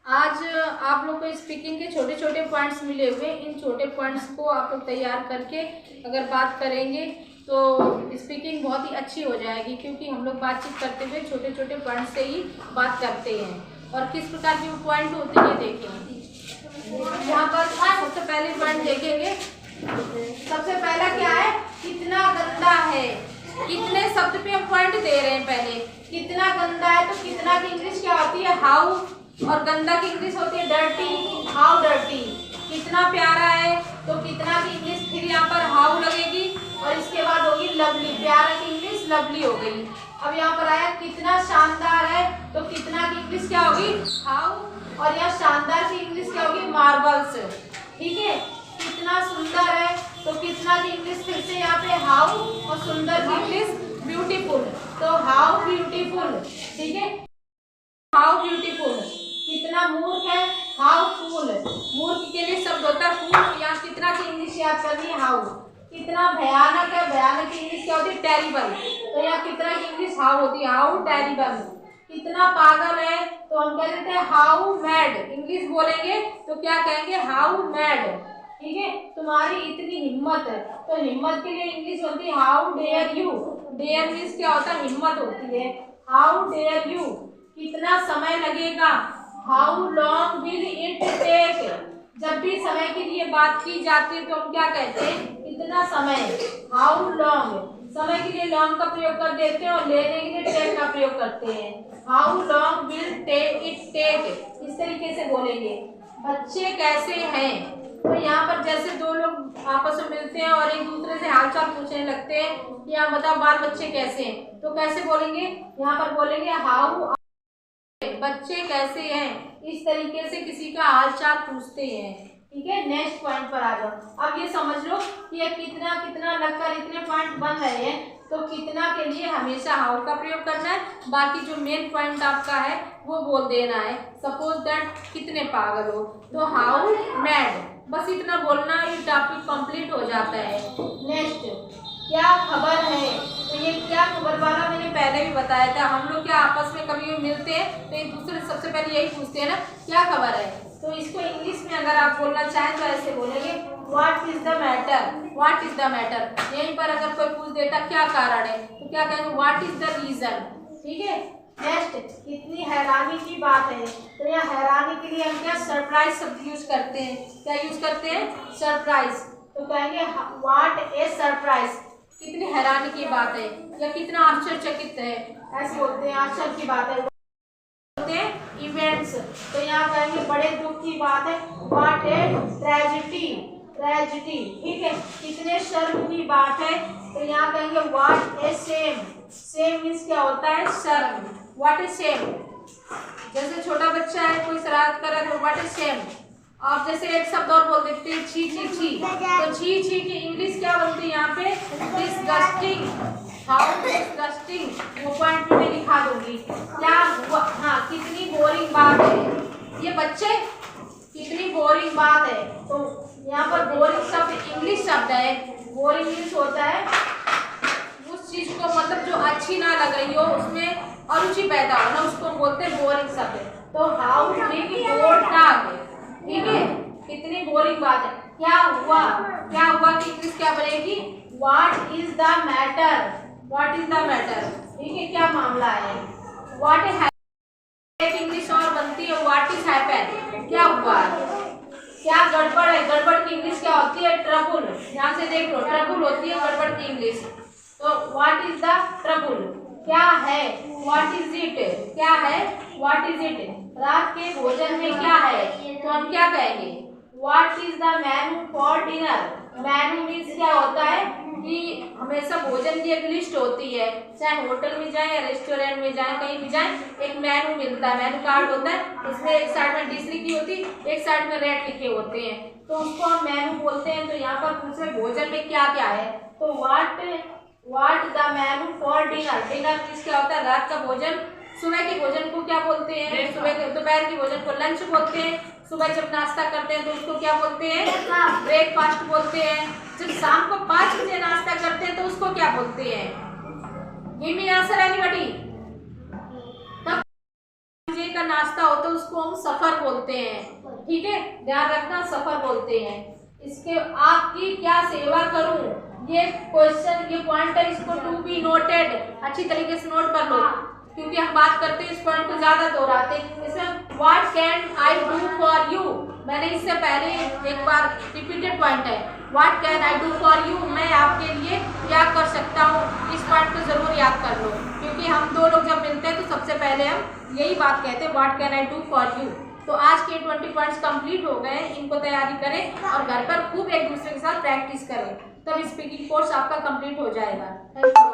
आज आप लोग को स्पीकिंग के छोटे छोटे पॉइंट्स मिले हुए, इन छोटे पॉइंट्स को आप लोग तैयार करके अगर बात करेंगे तो स्पीकिंग बहुत ही अच्छी हो जाएगी, क्योंकि हम लोग बातचीत करते हुए छोटे छोटे पॉइंट से ही बात करते हैं। और किस प्रकार की वो पॉइंट होते हैं देखेंगे। यहाँ पर सबसे पहले पॉइंट देखेंगे। सबसे पहला क्या है, कितना गंदा है। कितने शब्द पे हम पॉइंट दे रहे हैं। पहले कितना गंदा है तो कितना की इंग्लिश क्या होती है, हाउ, और गंदा की इंग्लिश होती है डर्टी, हाउ डर्टी। कितना प्यारा है तो कितना की इंग्लिश फिर यहाँ पर हाउ लगेगी, और इसके बाद होगी लवली। प्यारा की इंग्लिश लवली हो गई। अब यहाँ पर आया कितना शानदार है तो कितना की इंग्लिश क्या होगी, हाउ, और यहाँ शानदार की इंग्लिश क्या होगी, मार्बल्स। ठीक है, कितना सुंदर है तो कितना की इंग्लिश फिर से यहाँ पे हाउ, और सुंदर की इंग्लिश ब्यूटीफुल, तो हाउ ब्यूटीफुल। ठीक है, हाउ ब्यूटीफुल। कितना मूर्ख है, हाउ फूल। मूर्ख के लिए शब्द होता है फूल। यहाँ कितना की इंग्लिश याद करनी है, हाउ। कितना भयानक है, भयानक की इंग्लिश क्या होती है, टेरिबल। तो यहाँ कितना की इंग्लिश हाउ होती है, हाउ टेरिबल। कितना पागल है तो हम कह देते हैं हाउ मैड। इंग्लिश बोलेंगे तो क्या कहेंगे, हाउ मैड। ठीक है, तुम्हारी इतनी हिम्मत है तो हिम्मत के लिए इंग्लिश होती है how dare you. Dare means क्या होता है, हिम्मत होती है, हाउ डेयर यू। कितना समय लगेगा, how long will it take. जब भी समय के लिए बात की जाती है तो हम क्या कहते हैं, कितना समय, हाउ लॉन्ग। समय के लिए लॉन्ग का प्रयोग कर देते हैं और लेने के लिए टेक का प्रयोग करते हैं, how long will take it take. इस तरीके से बोलेंगे। बच्चे कैसे हैं तो यहाँ पर जैसे दो लोग आपस में मिलते हैं और एक दूसरे से हालचाल पूछने लगते हैं, या बताओ बाल बच्चे कैसे हैं, तो कैसे बोलेंगे, यहाँ पर बोलेंगे हाउ बच्चे कैसे हैं। इस तरीके से किसी का हालचाल पूछते हैं। ठीक है, नेक्स्ट पॉइंट पर आ जाओ। अब ये समझ लो कि ये कितना कितना लगकर इतने पॉइंट बन रहे हैं, तो कितना के लिए हमेशा हाउ का प्रयोग करना है, बाकी जो मेन पॉइंट आपका है वो बोल देना है। सपोज दैट कितने पागल हो तो हाउ मैड, बस इतना बोलना, ये टॉपिक कंप्लीट हो जाता है। नेक्स्ट, क्या खबर है तो ये क्या खबर वाला मैंने पहले भी बताया था। हम लोग क्या आपस में कभी मिलते हैं तो एक दूसरे से सबसे पहले यही पूछते हैं ना, क्या खबर है। तो इसको इंग्लिश में अगर आप बोलना चाहें तो ऐसे बोलेंगे, what is the matter, what is the matter. यहीं पर अगर कोई पूछ देता क्या कारण है तो क्या कहेंगे, व्हाट इज द रीजन। ठीक है, नेक्स्ट, कितनी हैरानी की बात है तो यहाँ हैरानी के लिए हम क्या सरप्राइज शब्द यूज करते हैं। क्या यूज करते हैं, सरप्राइज। तो कहेंगे व्हाट ए सरप्राइज, कितनी हैरानी की बात है, या कितना आश्चर्यचकित है, ऐसे बोलते हैं, आश्चर्य की बात है। बोलते हैं इवेंट्स, तो यहाँ कहेंगे बड़े दुख की बात है, व्हाट ए ट्रेजेडी, ट्रेजेडी। ठीक है, कितने शर्म की बात है तो यहाँ कहेंगे what a shame. Shame means क्या होता है, शर्म, व्हाट ए शेम। जैसे छोटा बच्चा है, कोई शरारत कर रहा है तो व्हाट ए शेम। आप जैसे एक शब्द और बोल देते हैं, छी छी छी, तो छी छी की इंग्लिश क्या बोलती है यहाँ पे, डिस्गस्टिंग, हाउ डिस्गस्टिंग। वो पॉइंट में मैं लिखा दूंगी। क्या हुआ, हाँ, कितनी बोरिंग बात है। ये बच्चे कितनी बोरिंग बात है, तो यहाँ पर बोरिंग शब्द इंग्लिश शब्द है। बोरिंग मीन्स होता है उस चीज को, मतलब जो अच्छी ना लग रही हो, उसमें अरुचि पैदा हो ना, उसको हम बोलते हैं बोरिंग शब्द। तो हाउ बिग बोर डॉग। ठीक है, कितनी बोरिंग बात है। क्या हुआ, क्या हुआ की इंग्लिश क्या बनेगी, what is the matter, what is the matter. ठीक है, क्या मामला है। व्हाट है, एक इंग्लिश और बनती है व्हाट इज हैपेंड, क्या हुआ, क्या गड़बड़ है। गड़बड़ की इंग्लिश क्या होती है, ट्रबल। यहाँ से देख लो, ट्रबल होती है गड़बड़ की इंग्लिश। तो व्हाट इज द ट्रबल, क्या है, व्हाट इज इट, क्या है, व्हाट इज इट। रात के भोजन में क्या है तो हम क्या कहेंगे, what is the menu for dinner. Menu means क्या होता है कि हमेशा भोजन की एक लिस्ट होती है, चाहे होटल में जाए या रेस्टोरेंट में जाए, कहीं भी जाए, एक मेनू मिलता है, मेनू कार्ड होता है। उसमें एक साइड में डिश लिखी होती है, एक साइड में रेट लिखे होते हैं, तो उसको हम मेनू बोलते हैं। तो यहाँ पर पूछे भोजन में क्या क्या है तो what the menu for dinner. Dinner means क्या होता है, रात का भोजन। सुबह के भोजन को क्या बोलते हैं, सुबह के दोपहर के भोजन को लंच बोलते हैं। सुबह जब नाश्ता करते हैं तो उसको क्या बोलते हैं, ब्रेकफास्ट बोलते हैं। जब शाम को 5 बजे नाश्ता करते हैं तो उसको क्या बोलते हैं, गिव मी आंसर एनीबॉडी। तब का नाश्ता होता है उसको हम सफर बोलते हैं, ठीक है, ध्यान रखना, सफर बोलते हैं। इसके आपकी क्या सेवा करूं, ये क्वेश्चन, ये पॉइंट है, इसको टू बी नोटेड, अच्छी तरीके से नोट कर लो, क्योंकि हम बात करते हैं इस पॉइंट को ज्यादा दोहराते हैं। इसमें what can I do for you, मैंने इससे पहले एक बार रिपीटेड पॉइंट है, what can I do for you, मैं आपके लिए क्या कर सकता हूँ। इस पॉइंट को जरूर याद कर लो, क्योंकि हम दो लोग जब मिलते हैं तो सबसे पहले हम यही बात कहते हैं, what can I do for you. तो आज के 20 पॉइंट्स कंप्लीट हो गए, इनको तैयारी करें और घर पर खूब एक दूसरे के साथ प्रैक्टिस करें, तब स्पीकिंग कोर्स आपका कंप्लीट हो जाएगा। Thank you.